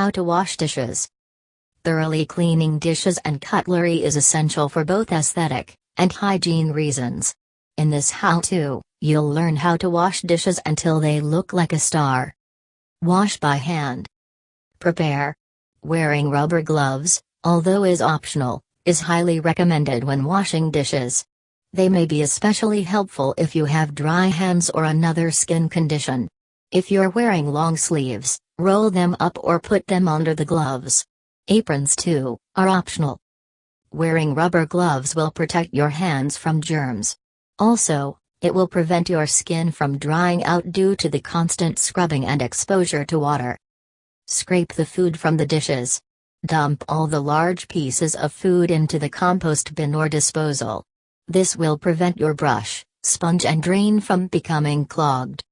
How to wash dishes. Thoroughly cleaning dishes and cutlery is essential for both aesthetic and hygiene reasons. In this how-to, you'll learn how to wash dishes until they look like a star. Wash by hand. Prepare. Wearing rubber gloves, although is optional, is highly recommended when washing dishes. They may be especially helpful if you have dry hands or another skin condition. If you're wearing long sleeves, roll them up or put them under the gloves. Aprons too are optional. Wearing rubber gloves will protect your hands from germs. Also, it will prevent your skin from drying out due to the constant scrubbing and exposure to water. Scrape the food from the dishes. Dump all the large pieces of food into the compost bin or disposal. This will prevent your brush, sponge and drain from becoming clogged.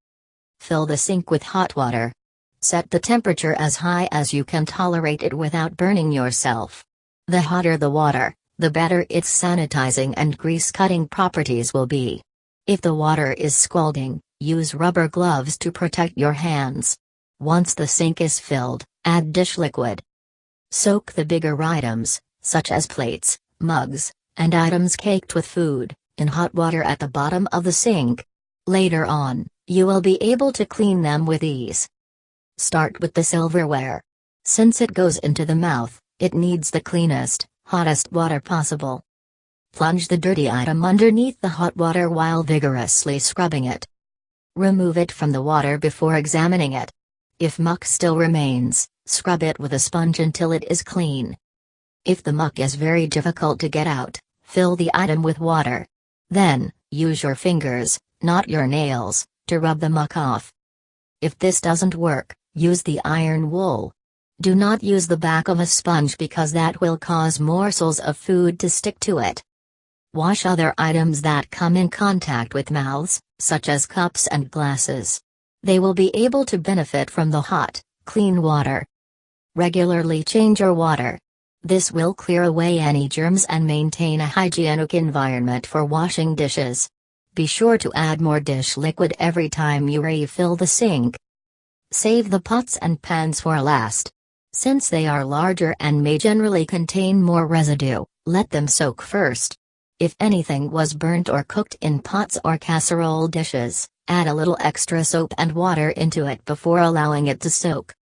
Fill the sink with hot water. Set the temperature as high as you can tolerate it without burning yourself. The hotter the water, the better its sanitizing and grease-cutting properties will be. If the water is scalding, use rubber gloves to protect your hands. Once the sink is filled, add dish liquid. Soak the bigger items, such as plates, mugs, and items caked with food, in hot water at the bottom of the sink. Later on, you will be able to clean them with ease. Start with the silverware. Since it goes into the mouth, it needs the cleanest, hottest water possible. Plunge the dirty item underneath the hot water while vigorously scrubbing it. Remove it from the water before examining it. If muck still remains, scrub it with a sponge until it is clean. If the muck is very difficult to get out, fill the item with water. Then, use your fingers, not your nails, to rub the muck off. If this doesn't work, use the iron wool. Do not use the back of a sponge because that will cause morsels of food to stick to it. Wash other items that come in contact with mouths, such as cups and glasses. They will be able to benefit from the hot, clean water. Regularly change your water. This will clear away any germs and maintain a hygienic environment for washing dishes. Be sure to add more dish liquid every time you refill the sink. Save the pots and pans for last. Since they are larger and may generally contain more residue, let them soak first. If anything was burnt or cooked in pots or casserole dishes, add a little extra soap and water into it before allowing it to soak.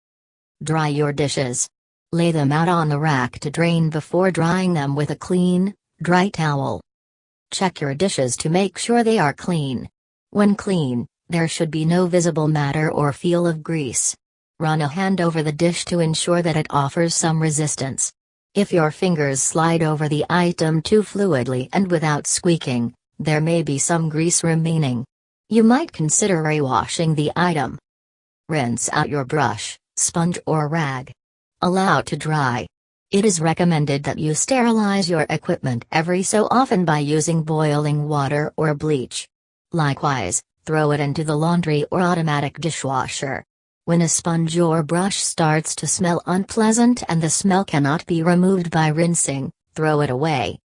Dry your dishes. Lay them out on the rack to drain before drying them with a clean, dry towel. Check your dishes to make sure they are clean. When clean, there should be no visible matter or feel of grease. Run a hand over the dish to ensure that it offers some resistance. If your fingers slide over the item too fluidly and without squeaking, there may be some grease remaining. You might consider re-washing the item. Rinse out your brush, sponge or rag. Allow to dry. It is recommended that you sterilize your equipment every so often by using boiling water or bleach. Likewise, throw it into the laundry or automatic dishwasher. When a sponge or brush starts to smell unpleasant and the smell cannot be removed by rinsing, throw it away.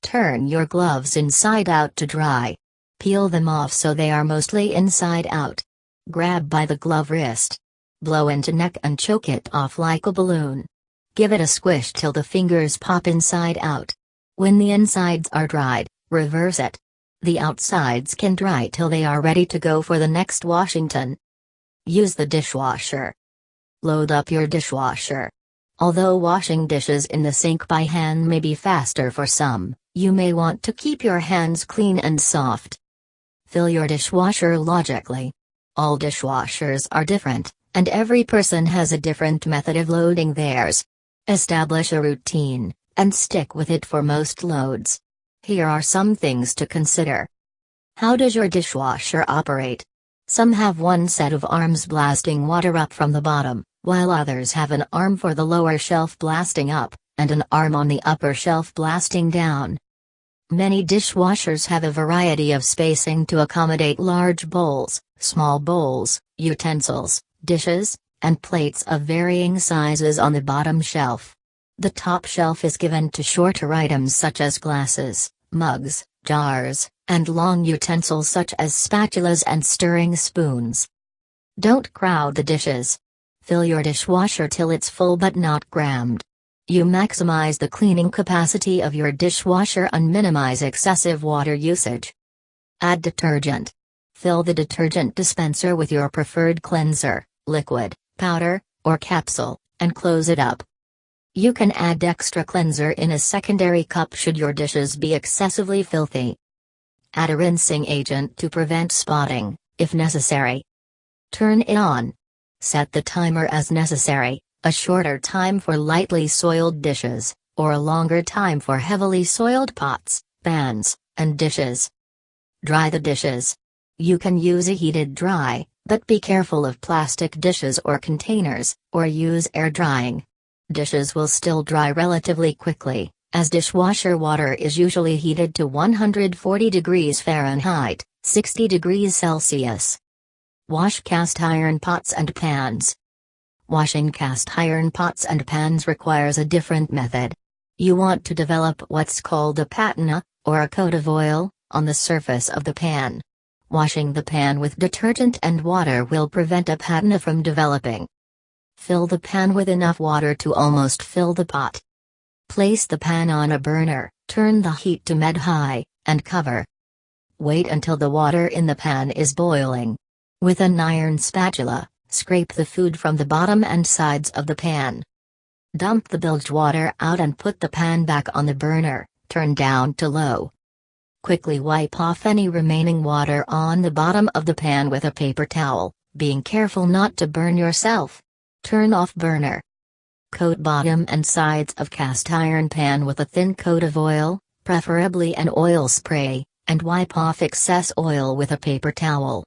Turn your gloves inside out to dry. Peel them off so they are mostly inside out. Grab by the glove wrist. Blow into neck and choke it off like a balloon. Give it a squish till the fingers pop inside out. When the insides are dried, reverse it. The outsides can dry till they are ready to go for the next Washington. Use the dishwasher. Load up your dishwasher. Although washing dishes in the sink by hand may be faster for some, you may want to keep your hands clean and soft. Fill your dishwasher logically. All dishwashers are different, and every person has a different method of loading theirs. Establish a routine, and stick with it for most loads. Here are some things to consider. How does your dishwasher operate? Some have one set of arms blasting water up from the bottom, while others have an arm for the lower shelf blasting up, and an arm on the upper shelf blasting down. Many dishwashers have a variety of spacing to accommodate large bowls, small bowls, utensils, dishes, and plates of varying sizes on the bottom shelf. The top shelf is given to shorter items such as glasses, mugs, jars, and long utensils such as spatulas and stirring spoons. Don't crowd the dishes. Fill your dishwasher till it's full but not crammed. You maximize the cleaning capacity of your dishwasher and minimize excessive water usage. Add detergent. Fill the detergent dispenser with your preferred cleanser, liquid, powder, or capsule, and close it up. You can add extra cleanser in a secondary cup should your dishes be excessively filthy. Add a rinsing agent to prevent spotting, if necessary. Turn it on. Set the timer as necessary, a shorter time for lightly soiled dishes, or a longer time for heavily soiled pots, pans, and dishes. Dry the dishes. You can use a heated dry, but be careful of plastic dishes or containers, or use air drying. Dishes will still dry relatively quickly, as dishwasher water is usually heated to 140 degrees Fahrenheit, 60 degrees Celsius. Wash cast iron pots and pans. Washing cast iron pots and pans requires a different method. You want to develop what's called a patina, or a coat of oil, on the surface of the pan. Washing the pan with detergent and water will prevent a patina from developing. Fill the pan with enough water to almost fill the pot. Place the pan on a burner, turn the heat to mid-high, and cover. Wait until the water in the pan is boiling. With an iron spatula, scrape the food from the bottom and sides of the pan. Dump the bilged water out and put the pan back on the burner, turn down to low. Quickly wipe off any remaining water on the bottom of the pan with a paper towel, being careful not to burn yourself. Turn off burner. Coat bottom and sides of cast iron pan with a thin coat of oil, preferably an oil spray, and wipe off excess oil with a paper towel.